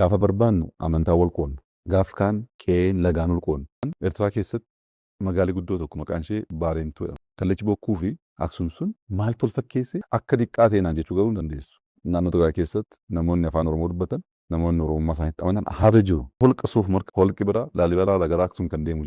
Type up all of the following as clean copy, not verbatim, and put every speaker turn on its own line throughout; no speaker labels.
Gaafa barbaannu amantaa wal qoonnu. Gaaf kaan qe'een lagaan wal qoonnu. Ertiraa keessatti magaalii guddoo tokko maqaan ishee Baarentuudha. Kallachi bokkuu fi Aksuum sun maal tolfakkeesse akka xiqqaa ta'eenaan jechuu garuu hin dandeessu. Naannoo Tigraay keessatti namoonni afaan Oromoo dubbatan namoonni Oromummaa isaaniitti amanan haala jiru. Holqa suuf marqa holqi bira Laalibalaa gara Aksuum kan deemu.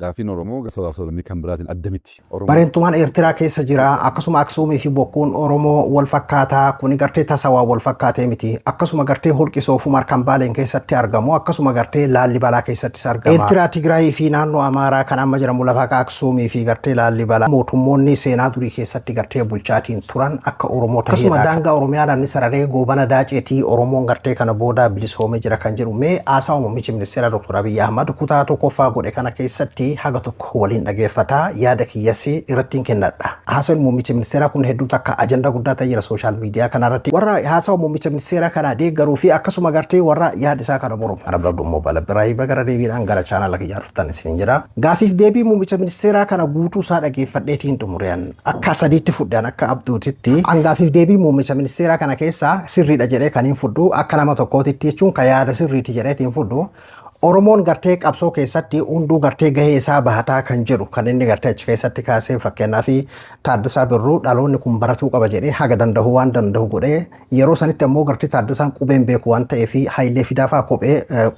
Gaafiin Oromoo sabaaf sablammii kan biraatiin adda miti.
Bareentumaan Eertiraa keessa jira akkasuma Aksuumii fi bokkuun Oromoo wal fakkaataa kuni gartee tasawaa wal fakkaatee miti akkasuma gartee holqi soofuu markan baaleen keessatti argamu akkasuma gartee Laalibalaa keessattis argama. Eertiraa Tigraayii fi naannoo Amaaraa kan amma jedhamu lafa Aksuumii fi gartee Laalibalaa mootummoonni seenaa durii keessatti gartee bulchaatiin turan akka Oromoo ta'edha. Akkasuma daangaa Oromiyaadhaan sararee goobana daaceetii Oromoon gartee kana booda bilisoomee jira kan jedhu mee haasaa muummichi ministeera Dr. Abiyi Ahmad kutaa tokkoffaa godhe kana keessatti haga tokko waliin dhageeffataa yaada kiyyasii irratti kennadha. Haasawaan muummicha ministeeraa kun hedduu takka ajanda guddaa ta'e jira sooshaal miidiyaa kanarratti. Warra haasawaa muummicha ministeeraa kana deeggaruu fi akkasuma gartee warra yaada isaa kana mormu. Arabduu immoo bala biraa gara deebiidhaan gara chaanala kiyyaa dhuftan isin jira. Gaafiif deebii muummicha ministeeraa kana guutuu isaa dhageeffadheetiin xumureen akka sadiitti fudhan akka abduutitti. Gaafiif deebii muummicha ministeeraa kana keessaa sirriidha jedhee kan hin fudhu akka nama tokkootitti jechuun ka yaada sirriiti jedheetiin fudhu. Oromoon gartee qabsoo keessatti hunduu gartee gahee isaa bahataa kan jedhu kan inni gartee achi keessatti kaasee fakkeenyaa fi Taaddasaa Birruu dhaloonni kun baratuu qaba jedhee haga danda'u waan danda'u godhee yeroo sanitti ammoo gartee Taaddasaan qubeen beeku waan ta'eef Hayilee Fidaafaa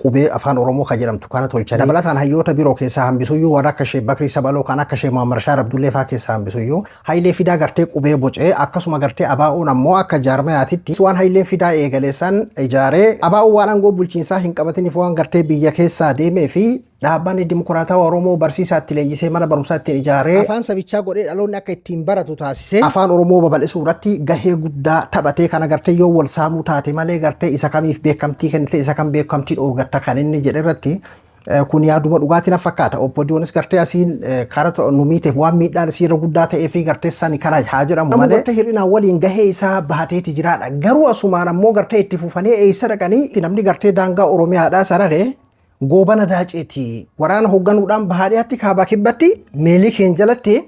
qubee afaan Oromoo kan jedhamtu kana tolchanii dabalataan hayyoota biroo keessaa hambisuyyuu warra akka Sheek Bakrii Sabaloo kan akka Sheek Muhammad Shaar Abdullee faa keessaa hambisuyyuu Hayilee Fidaa gartee qubee bocee akkasuma gartee Abaa'uun ammoo akka jaarmayaatitti waan Hayileen Fidaa eegaleessan ijaaree Abaa'uun waan aangoo bulchiinsaa hin qabatiniif waan gartee biyya keessaa deemee fi dhaabbanni dimokiraatawaa Oromoo barsiisaatti leenjisee mana barumsaatti ijaaree afaan sabichaa godhee dhaloonni akka ittiin baratu taasisee afaan Oromoo babal'isuu irratti gahee guddaa taphatee kana gartee yoo wal saamuu taate malee gartee isa kamiif beekamtii kennite isa kam beekamtii dhoorgatta kan inni jedhe irratti kun yaaduma dhugaatiin fakkaata. Obbodiyoonis gartee asiin karaa nu miiteef waan miidhaan isii irra guddaa ta'ee fi gartee sani kana haa jedhamu malee gartee hir'inaan waliin gahee isaa bahateeti jiraadha. Garuu asumaan ammoo gartee itti fufanii eessa dhaqanii namni gartee daangaa Oromiyaadhaa sararee goobana daaceetii waraana hoogganuudhaan bahaadhiyaatti kaabaa kibbatti Mililik jalatti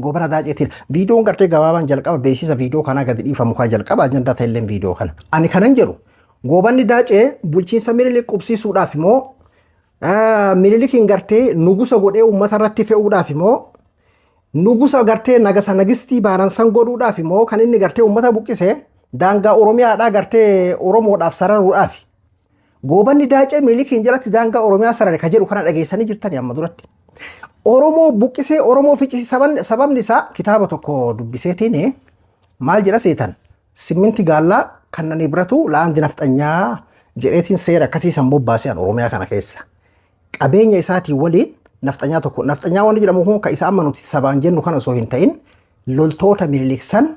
goobana daaceetiin viidiyoon gartee gabaabaan jalqaba beeksisa viidiyoo kanaa gadi dhiifamu kan jalqaba ajandaa ta'elleen viidiyoo kana. Ani kanan jedhu goobanni daacee bulchiinsa Mililik qubsiisuudhaaf immoo Mililikiin gartee nugusa godhee uummata irratti fe'uudhaaf immoo nugusa gartee nagasa nagistii baanansan godhuudhaaf immoo kan inni gartee uummata buqqisee daangaa Oromiyaadhaa gartee Oromoodhaaf sararuudhaaf. Goobanni daacee Mililikiin jalatti daangaa Oromiyaa sarare ka jedhu kana dhageessanii jirtani amma duratti. Oromoo buqqisee Oromoo ficcisi sababni isaa kitaaba tokko dubbiseetiin maal jedha seetan simminti gaallaa kan nani biratu laandi nafxanyaa jedheetiin seera akkasiisan bobbaaseen Oromiyaa kana keessa. Qabeenya isaatiin waliin nafxanyaa tokko nafxanyaa waan jedhamu kun ka isa amma nuti sabaan jennu kana osoo hin ta'in loltoota Mililik san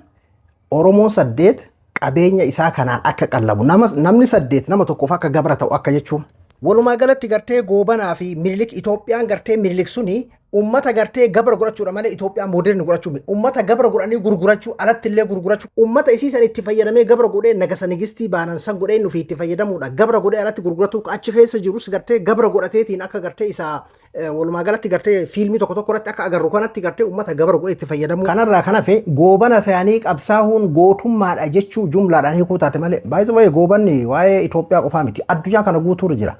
Oromoon 8 qabeenya isaa kanaan akka qallabu namni 8 nama tokkoof akka gabra ta'u akka jechuun. Walumaa galatti gartee goobanaa fi Mililik Itoophiyaan gartee Mililik suni ummata gartee gabra godhachuudha malee Itoophiyaan mooderni godhachuu miti. Ummata gabra godhanii gurgurachuu alatti illee gurgurachuu ummata isiisan itti fayyadamee gabra godhee nagasa nigistii baanansan godhee nufi itti fayyadamuudha. Gabra godhee alatti gurguratu achi keessa jirus gartee gabra godhateetiin akka gartee isaa walumaa galatti gartee fiilmii tokko irratti akka agarru kanatti gartee ummata gabra godhee itti fayyadamu. Kanarraa kan hafe goobana ta'anii qabsaa'uun gootummaadha jechuu jumlaadhaan hiikuu taate malee baay'ee goobanni waa'ee Itoophiyaa qofaa miti addunyaa kana guutuurra jira.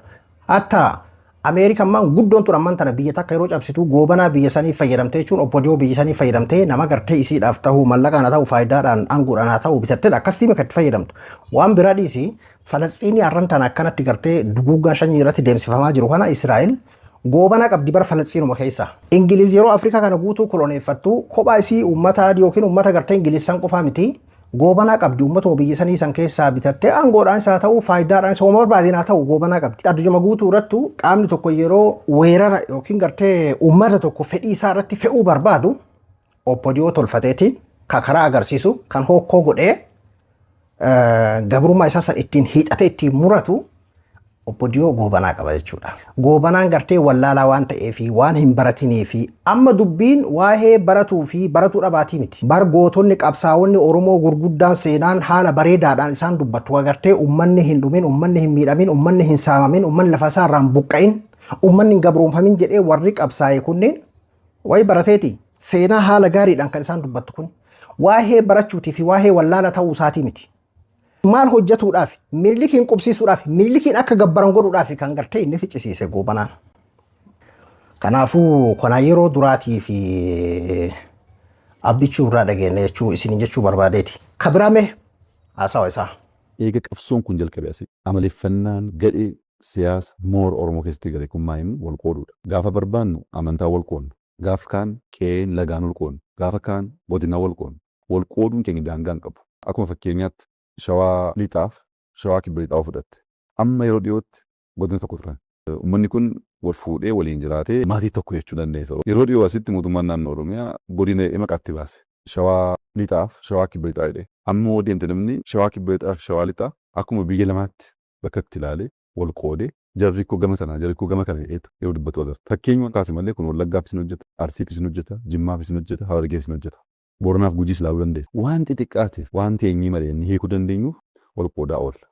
Hatta Ameerikaan maan guddoon ture amman tana biyya takka yeroo cabsitu goobanaa biyya sanii fayyadamtee jechuun obbodiyoo biyya sanii fayyadamtee nama gartee isiidhaaf ta'uu mallaqaan haa ta'uu faayidaadhaan aangoodhaan haa ta'uu bitattee akkasitti akka itti fayyadamtu. Waan biraa dhiisi Falasxiinii har'an tana akkanatti gartee duguggaa shanyii irratti deemsifamaa jiru kana Israa'el goobanaa qabdi bara Falasxiinuma keessa. Ingiliz yeroo Afrikaa kana guutuu koloneeffattu kophaa isii uummata adii yookiin uummata gartee Ingilizan qofaa miti. Goobanaa qabdi uummatuma biyya sanii san keessaa bitattee aangoodhaan isaa ta'uu faayidaadhaan isa uummata barbaadeen haa ta'u goobanaa qabdi. Addunyaa guutuu irratti qaamni tokko yeroo weerara yookiin gartee uummata tokko fedhii isaa irratti fe'uu barbaadu obbodiyoo tolfateetiin karaa agarsiisu kan hokkoo godhee gabrummaa isaa san ittiin hiixatee ittiin muratu obbodiyoo goobanaa qaba jechuudha. Goobanaan gartee wallaalaa waan ta'eef waan hin baratinii fi amma dubbiin waa'ee baratuu fi baratuu dhabaatii miti. Bargootonni qabsaa'onni Oromoo gurguddaan seenaan haala bareedaadhaan isaan dubbatu gartee uummanni hin dhumin, uummanni hin miidhamin, uummanni hin saamamin, uummanni lafa isaa irraan buqqa'in, uummanni hin gabroonfamin jedhee warri qabsaa'e kunneen waa'ee barateeti. Seenaa haala gaariidhaan kan isaan dubbattu kun waa'ee barachuutii fi waa'ee wallaala ta'uu isaatii miti. maal hojjetuudhaaf Mililikiin qubsiisuudhaaf Mililikiin akka gabbaran godhuudhaaf kan gartee inni ficcisiise goobanaan. Kanaafuu kana yeroo duraatii fi abbichuu irraa dhageenne jechuu isiniin jechuu barbaadeeti. Kabirame haasawa isaa.
Eega qabsoon kun jalqabe asii amaleeffannaan gadhee siyaasa moor Oromoo keessatti gale kun maayimu wal qoodudha. Gaafa barbaannu amantaa wal qoodnu. Gaafa kaan qe'een lagaan wal qoodnu. Gaafa kaan godina wal qoodnu. Wal qooduun keenya daangaa hin qabu. Akkuma fakkeenyaatti shawaa lixaaf shawaa kibba lixaa fudhatte. Amma yeroo dhiyootti godina tokko turan. Uummanni kun wal fuudhee waliin jiraatee maatii tokko jechuu dandeessa. Yeroo dhiyoo asitti mootummaan naannoo Oromiyaa godina maqaatti baase. Shawaa lixaaf shawaa kibba lixaa jedhee. Amma yoo deemte namni shawaa kibba lixaaf shawaa lixaa akkuma biyya lamaatti bakka itti ilaalee wal qoodee jarri koo gama sanaa jarri koo gama kana jedheetu yeroo dubbatu agarta. Fakkeenyuma kaase malee kun Wallaggaaf isin hojjeta, Arsiif isin hojjeta, Jimmaaf isin hojjeta, Harargeef isin hojjeta. Booranaaf Gujiis ilaaluu dandeessa. Waan xixiqqaateef waan teenyii malee inni hiikuu dandeenyuuf wal qoodaa oolla.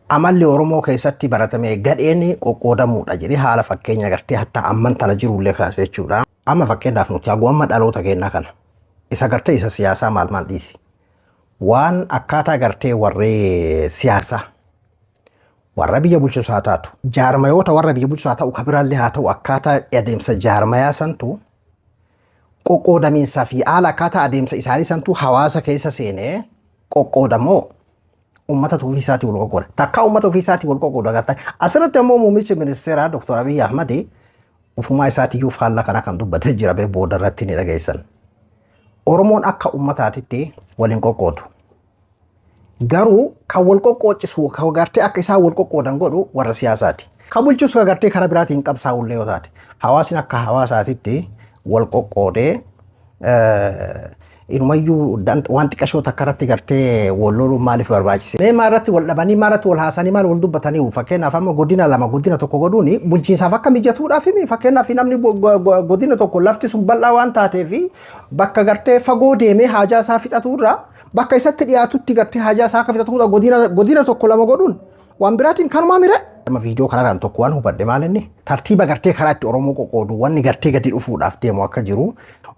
Amalli Oromoo keessatti baratame gadheen qoqqoodamuudha jedhee haala fakkeenya gartee hatta amman tana jirullee kaase jechuudha. Amma fakkeenyaaf nuti haguu amma dhaloota keenyaa kana isa gartee isa siyaasaa maal dhiisi. Waan akkaataa gartee warree siyaasaa warra biyya bulchus haa taatu jaarmayoota warra biyya bulchus haa ta'u kabiraallee haa ta'u akkaataa adeemsa jaarmayaa santu qoqqoodamiinsaa fi haala akkaataa adeemsa isaanii santu hawaasa keessa seenee qoqqoodamoo ummata ofii isaatii wal qoqqooda. Takka ummata ofii isaatii wal qoqqooda gartaa. Asirratti immoo muummichi ministeeraa Dr. Abiyi Ahmad ufumaa isaatiiyyuu faallaa kana kan dubbatee jira bee booda irratti ni dhageessan. Oromoon akka ummataatitti waliin qoqqoodu. Garuu kan wal qoqqoochisu kan gartee akka isaan wal qoqqoodan godhu warra siyaasaati. Kan bulchisu gartee karaa biraatiin qabsaa'ullee yoo taate. Hawaasni akka hawaasaatitti wal qoqqoodee inumayyuu waan xiqqashoo takka irratti gartee wal loluun maaliif barbaachise? Mee maarratti wal dhabanii maarratti wal haasanii maal wal dubbatanii fakkeenyaaf amma godina lama godina tokko godhuun bulchiinsaaf akka mijatuudhaaf fakkeenyaaf namni godina tokko lafti sun bal'aa waan taateef bakka gartee fagoo deemee haajaa isaa fixatuurraa bakka isatti dhiyaatutti gartee haajaa isaa akka fixatuudha godina tokko lama godhuun waan biraatiin kanumaa mire. Amma viidiyoo kanarraan tokko waan hubadhe maal inni tartiiba gartee karaa itti Oromoo qoqqoodu wanni gartee gadi dhufuudhaaf deemu akka jiru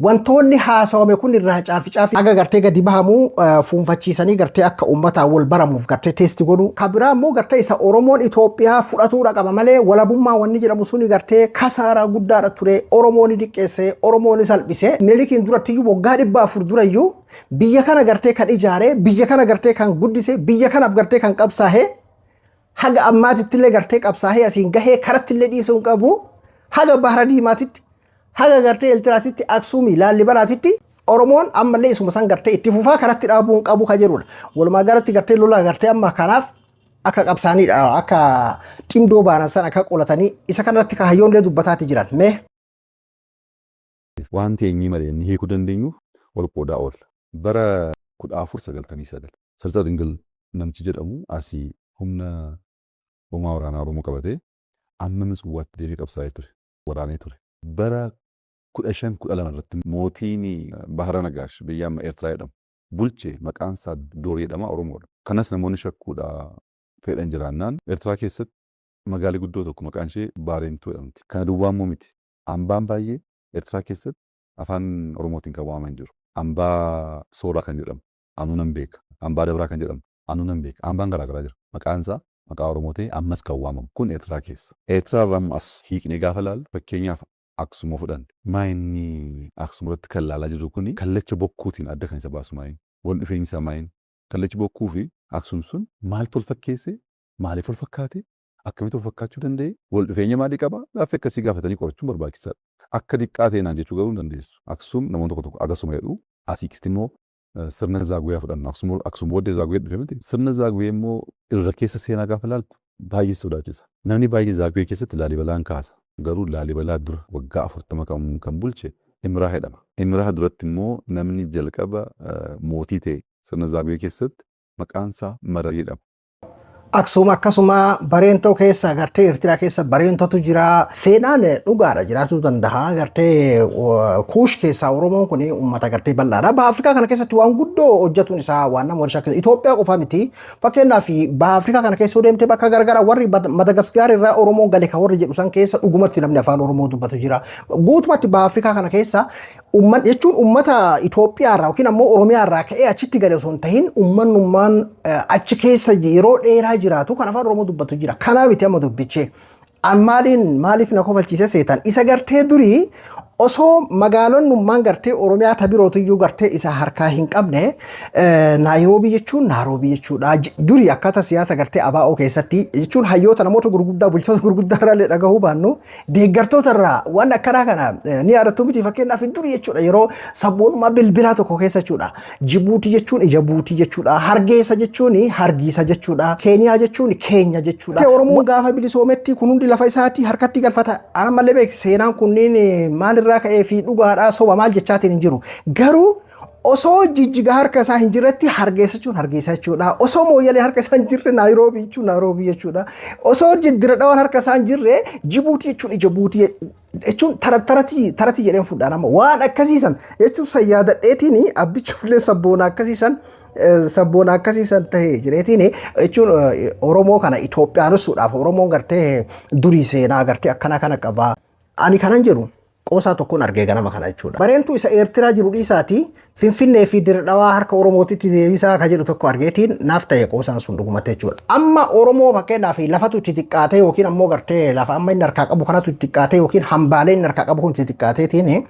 wantoonni haasawame kun irraa caafi aga gartee gadi bahamuu fuunfachiisanii gartee akka uummataa wal baramuuf gartee teesti godhu kabiraa immoo gartee isa Oromoon Itoophiyaa fudhatuudha qaba malee walabummaa wanni jedhamu suni gartee kasaaraa guddaadha ture Oromoon diqqeesse Oromoon salphise Mililikiin duratti waggaa 400 durayyuu biyya kana gartee kan ijaare biyya kana gartee kan guddise biyya kanaaf gartee kan qabsaa'e haga ammaatittillee gartee qabsaa'ee asiin gahee karattillee dhiisuun qabu haga bahara diimaatitti haga gartee Ertiraatitti Aksuumii Laallibalaatitti Oromoon ammallee isuma san gartee itti fufaa karatti dhaabuun qabu ka jedhudha. Walumaa galatti gartee lola gartee amma kanaaf akka qabsaaniidha akka cimdoo baanan san akka qolatanii isa kanarratti kaayyoonlee dubbataati jiran mee.
Waan teenyii malee inni hiikuu dandeenyuuf wal qoodaa oolla. Bara 1499 Sarsa Dingil namchi jedhamu asii humna Uumaa waraanaa Oromoo qabatee amma Mitswaatti deebi'ee qabsaa'ee ture. Waraanee ture. Bara 1512 irratti mootiin Bahara Nagaash biyya amma Eertiraa jedhamu bulchee maqaan isaa Doorii jedhama Oromoodha. Kanas namoonni shakkuudha fedhan jiraannaan Eertiraa keessatti magaalaa guddoo tokko maqaan ishee Baarentuu jedhamti. Kana duwwaa immoo miti. Hambaan baay'ee Eertiraa keessatti afaan Oromootiin kan waamaman jiru. Hambaa Sooraa kan jedhamu anuu nan beeka. Hambaa Dabraa kan jedhamu anuu nan beeka. Hambaan garaagaraa jira. Maqaan isaa maqaa Oromoo ta'e ammas kan waamamu kun Eertiraa keessa. Eertiraa irraa as hiiknee gaafa laallu fakkeenyaaf Aksuuma fudhanne. Maayinni Aksuum irratti kan laalaa jirru kuni kallacha bokkuutiin adda kan isa baasu maayin. Wal dhufeenyi isaa maayin. Kallachi bokkuu fi Aksuum sun maal tol fakkeesse? Maaliif wal fakkaate? Akkamitti wal fakkaachuu danda'e? Wal dhufeenya maalii qaba? Gaaffii akkasii gaafatanii qorachuun barbaachisaadha. Akka diqqaa ta'e naan jechuu garuu hin dandeessu. Aksuum namoonni tokko tokko Aksuuma jedhu asiikisti immoo sirna Zaaguyaa fudhanna. Aksuum booddee Zaaguyaa dhufe miti. Sirna Zaaguyaa immoo irra keessa seenaa gaafa laaltu baay'ee sodaachisa. Namni baay'ee Zaaguyaa keessatti Laalibalaan kaasa. Garuu Laalibalaa dura waggaa 40 kan bulche Imraa jedhama. Imraa duratti immoo namni jalqaba mootii ta'e sirna Zaaguyaa keessatti maqaan isaa Marar jedhama.
Aksuum akkasuma bareentoo keessa gartee Eertiraa keessa bareentotu jira. Seenaan dhugaadha jiraachuu danda'a. Gartee kuush keessaa Oromoon kun uummata gartee bal'aadha. Baha Afrikaa kana keessatti waan guddoo hojjetuun isaa waan nama warshaa keessa Itoophiyaa qofa miti. Fakkeenyaaf baha Afrikaa kana keessa deemtee bakka garagaraa warri Madagaskar irraa Oromoon gale kan warri jedhu san keessa dhugumatti namni afaan Oromoo dubbatu jira. Guutumatti baha Afrikaa kana keessa uummanni jechuun uummata Itoophiyaa irraa yookiin ammoo Oromiyaa irraa ka'ee achitti gale osoo hin tahin uummanummaan achi keessa yeroo dheeraa jiraatu kan afaan Oromoo dubbatu jira. Kanaaf itti amma dubbichee maaliif na kofalchiise seetan isa gartee durii osoo magaalonnummaan gartee Oromiyaa tabirootiyyuu gartee isa harkaa hin qabne Naayiroobii jechuun Naaroobii jechuudha. Durii akkaataa siyaasa gartee ABO keessatti jechuun hayyoota namoota gurguddaa bulchoota gurguddaa irraa dhagahuu baannu deeggartoota irraa waan akkanaa kana ni yaadattu miti fakkeenyaaf durii jechuudha yeroo sabboonummaa bilbilaa tokko keessa jechuudha. Jibuutii jechuun ija buutii jechuudha. Hargeessa jechuun hargiisa jechuudha. Keeniyaa jechuun keenya jechuudha. Oromoon gaafa bilisoometti kun hundi lafa isaatti harkatti galfata. Ana malee beek seenaan kunniin maal irraa ka'ee fi dhugaadhaa soba maal jechaatiin hin jiru. Garuu osoo jijjiga harka isaa hin jirretti hargeessa jechuun hargeessa jechuudha. Osoo mooyyalee harka isaa hin jirre Naayiroobii jechuun Naayiroobii jechuudha. Osoo jiddira dhawaan harka isaa hin jirre Jibuutii jechuun ija buutii jechuun taratii jedheen fudhaan amma waan akkasiisan jechuun sayyaadadheetiin abbichuullee sabboona akkasiisan ta'ee jireetiin jechuun Oromoo kana Itoophiyaanisuudhaaf Oromoon gartee durii seenaa gartee akkana kana qaba. Ani kanan jedhu qoosaa tokkoon argee ganama kana jechuudha. Bareentuu isa Eertiraa jiru dhiisaati Finfinnee fi Dirree Dhawaa harka Oromootitti deebisaa kan jedhu tokko argeetiin naaf ta'e qoosaan sun dhugumatti jechuudha. Amma Oromoo fakkeenyaaf lafatu itti xiqqaatee yookiin ammoo gartee lafa amma inni harkaa qabu kanatu itti xiqqaatee yookiin hambaalee inni harkaa qabu kun itti xiqqaateetiin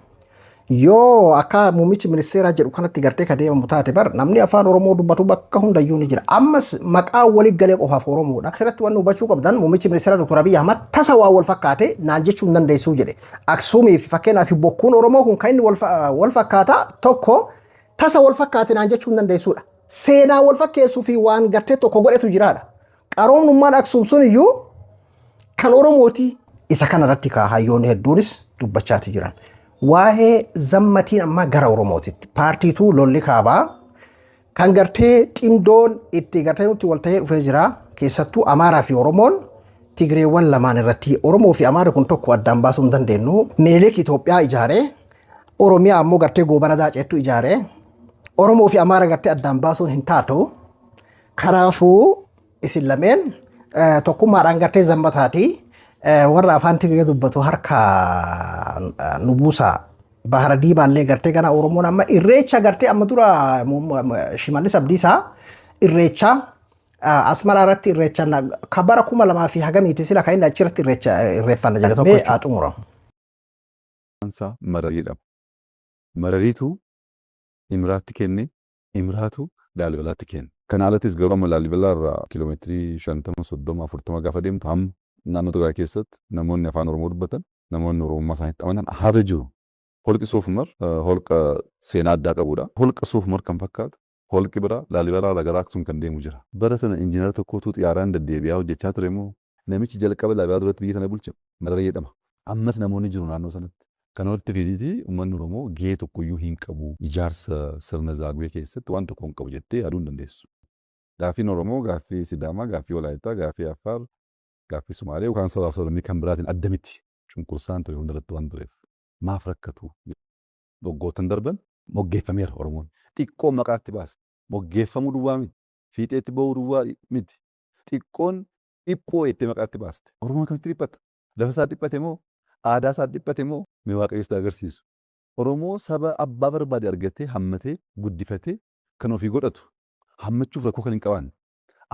yoo akka muummichi ministeeraa jedhu kanatti gartee ka deemamu taate bar namni afaan Oromoo dubbatu bakka hundayyuu ni jira. Ammas maqaa walii galee qofaaf Oromoodha. Asirratti waan hubachuu qabdan muummichi ministeeraa Dr. Abiyi Ahmad tasa waa wal fakkaate naan jechuun dandeessuu jedhe. Aksuumii fi fakkeenyaaf bokkuun Oromoo kun kan inni wal fakkaata tokko tasa wal fakkaate naan jechuun dandeessuudha. Seenaa wal fakkeessuu fi waan gartee tokko godhetu jiraadha. Qaroomnummaan Aksuum sun iyyuu kan Oromooti isa kanarratti hayyoonni hedduunis dubbachaati jiran. Waa'ee zammatiin amma gara Oromootitti paartiituu lolli kaabaa kan gartee xindoon itti gartee nutti wal ta'ee dhufee jira keessattuu Amaaraa fi Oromoon Tigreewwan lamaan irratti Oromoo fi Amaara kun tokko addaan baasuu hin dandeenyu. Mililik Itoophiyaa ijaaree Oromiyaa ammoo gartee goobana daaceettu ijaaree Oromoo fi Amaara gartee addaan baasuun hin taatu. Kanaafuu isin lameen tokkummaadhaan gartee zammataati. Warra afaan Tigree dubbatu harka nubuusaa bahara diimaallee gartee gana Oromoon amma irreecha gartee amma dura Shimallis Abdiisaa irreecha Asmaraa irratti irreecha kabara 2000 hagamiiti sila kan inni achirratti irreeffanna jedhe tokko xumura.
Marariidha. Marariitu Imraatti kenne Imraatu Laalibalaatti kenne. Kana alattis garuu amma Laalibalaa irraa kiiloomeetirii 50-30-40 gaafa deemtu hamma naannoo Tigraay keessatti namoonni afaan Oromoo dubbatan namoonni Oromummaa isaaniitti amanan haala jiru. Holqi Soofumar holqa seenaa addaa qabudha. Holqa Soofumar kan fakkaatu holqi biraa Laalibalaa irraa gara Aksuum kan deemu jira. Bara sana injiinar tokkotu xiyyaaraan deddeebi'aa hojjechaa ture moo namichi jalqaba Laalibalaa duratti biyya sana bulche Mararii jedhama. Ammas namoonni jiru naannoo sanatti. Kan walitti fidiitii uummanni Oromoo gahee tokkoyyuu hin qabu. Ijaarsa sirna Zaagwee keessatti waan tokko hin qabu jettee yaaduu hin dandeessu. Gaaffiin Oromoo, gaaffii Sidaamaa, gaaffii Walaayittaa, gaaffii Affaar, gaaffii Sumaalee yookaan sabaaf sablammii kan biraatiin adda miti. Cunqursaan ture hundarratti waan tureef. Maaf rakkatu? Waggoottan darban moggeeffameera Oromoon. Xiqqoon maqaatti baaste. Moggeeffamuu duwwaa miti. Fiixeetti ba'uu duwwaa miti. Xiqqoon dhiphoo jettee maqaatti baaste. Oromoon kamitti dhiphata? Lafa isaa dhiphate moo? Aadaa isaa dhiphate moo? Mee waaqayyoon agarsiisu. Oromoo saba abbaa barbaade argatee hammatee guddifatee kan ofii godhatu. Hammachuuf rakkoo kan hin qabaanne.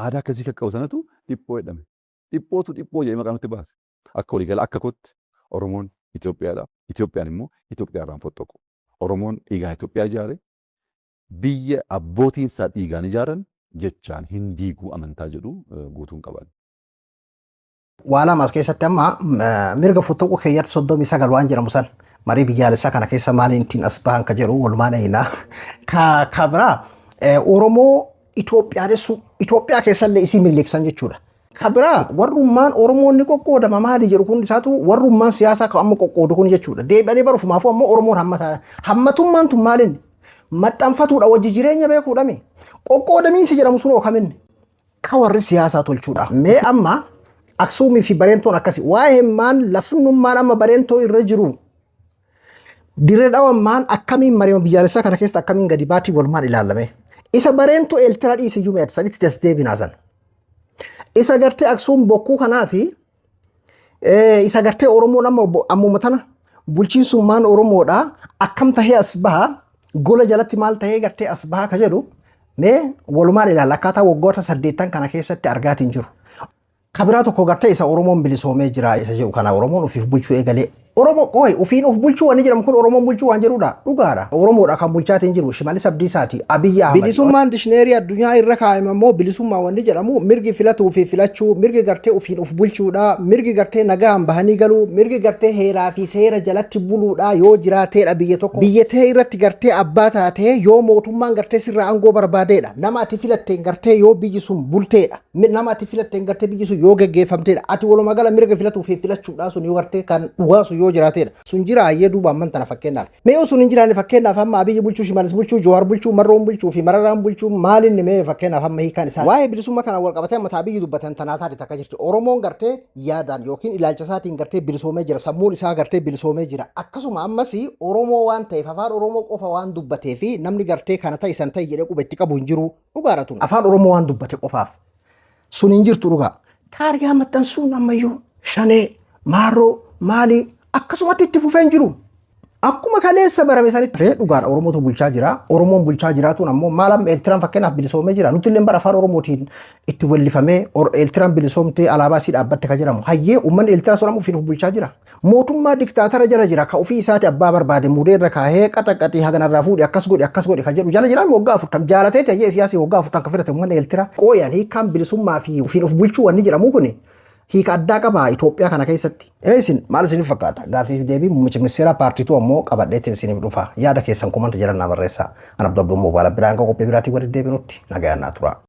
Aadaa akkasii kan qabu sanatu dhiphoo jedhame. Dhiphootu dhiphoo jedhee maqaa nutti baase. Akka waliigala akka kootti Oromoon Itoophiyaadha. Itoophiyaan immoo Itoophiyaa irraan fottoqu. Oromoon dhiigaa Itoophiyaa ijaare biyya abbootiin isaa dhiigaan ijaaran jechaan hin diiguu amantaa jedhu guutuun qaban.
Waa lamas keessatti amma mirga fottoquu keeyyatti 39 waan jedhamu san marii biyyaalessaa kana keessa maaliin ittiin as bahan ka jedhu walumaan eenaa. Ka biraa Oromoo Itoophiyaa keessallee isii miliqsan jechuudha. Kabira warrummaan Oromoonni qoqqoodama maali jedhu kun isaatu warrummaan siyaasaa kan amma qoqqoodu kun jechuudha. Deebi'anii baruufumaafuu amma Oromoon hammataa. Hammatummaan tun maaliin maxxanfatuudha wajji jireenya beekuudhami. Qoqqoodamiinsi jedhamu sun ookaminni. ka warri siyaasaa tolchuudha. Mee amma Aksuumii fi Bareentoon akkasi waa'ee maan lafnummaan amma Bareentoo irra jiru dirree dhawammaan akkamiin marii biyyaalessaa kana keessa akkamiin gadi baatii walumaan ilaalame. Isa Bareentoo Eertiraa dhiisiyyuu meeqa sanitti jas deebinaasan. Isa gartee Aksuum bokkuu kanaa fi isa gartee Oromoon ammuma tana bulchiinsummaan Oromoodha akkam tahee as baha gola jalatti maal tahee gartee as baha ka jedhu mee walumaan ilaalla akkaataa waggoota 8 kana keessatti argaatiin jiru. Kabiraa tokko gartee isa Oromoon bilisoomee jira isa jedhu kana Oromoon ofiif bulchuu eegalee Oromoo qoy ofiin of bulchuu waan jedhamu kun Oromoon bulchuu waan jedhudha dhugaadha. Oromoodha kan bulchaatiin jiru Shimallis Abdiisaati Abiyi Ahmed. Bilisummaan dishneerii addunyaa irra kaa'ame immoo bilisummaa waan jedhamu mirgi filatuu fi filachuu mirgi gartee ofiin of bulchuudha mirgi gartee nagaan bahanii galuu mirgi gartee heeraa fi seera jalatti buluudha yoo jiraateedha biyya tokko biyyatee irratti gartee abbaa taatee yoo mootummaan gartee sirraa aangoo barbaadeedha nama ati filatteen gartee yoo biyyi sun bulteedha nama ati filatteen gartee biyyi sun yoo geggeeffamteedha ati walumaa gala mirga filatuu fi filachuudha sun yoo gartee kan dhuwaasu yoo jiraateedha sun jira ayyee duuba amman tana fakkeenyaaf mee sun hin jiraanne fakkeenyaaf amma Abiyyi bulchuu Shimallis bulchuu Jowaar bulchuu Marroon bulchuu fi Mararaan bulchuu maalin mee fakkeenyaaf amma hiikaan isaa waa'ee bilisummaa kana wal qabatee amma Abiyyi dubbatan tanaa taate takka jirti Oromoon gartee yaadaan yookiin ilaalcha isaatiin gartee bilisoomee jira sammuun isaa gartee bilisoomee jira akkasuma ammas Oromoo waan ta'eef afaan Oromoo qofa waan dubbatee fi namni gartee kana ta'isan ta'i jedhee qubetti qabu hin jiru dhugaaratu afaan Oromoo waan dubbate qofaaf sun hin jirtu dhugaa taarikaa maxxansuun ammayyuu shanee maarroo maalii akkasumatti itti fufeen jiru. Akkuma kaleessa barame sanitti dhugaadha Oromootu bulchaa jira. Oromoon bulchaa jiraatuun ammoo maalam Eertiraan fakkeenyaaf bilisoomee jira. Nuti illee bara afaan Oromootiin itti wallifamee Eertiraan bilisoomtee alaabaa isii dhaabbatte ka jedhamu. Hayyee uummanni Eertiraa soramu ofiin of bulchaa jira. Mootummaa diktaatara jala jira ka ofii isaati abbaa barbaade mudee irra kaahee qaxaqaxii haganarraa fuudhe akkas godhe ka jedhu jala jiraan waggaa 40 jaalatee ta'ee siyaasii waggaa 40 ka fidate uummanni Eertiraa. Qooyaan hiikaan bilisummaa fi ofiin of bulchuu wanni jedhamu kuni hiika addaa qaba Itoophiyaa kana keessatti. Isin maal isiniif fakkaata? Gaaffii deebii muummicha ministeera paartiitu ammoo qabadheetiin isiniif dhufa. Yaada keessan komanta jedhan na barreessaa. Ana Abduu Abduu Mobaala biraan qophii biraatii walitti deebinutti nagayaan naa tura.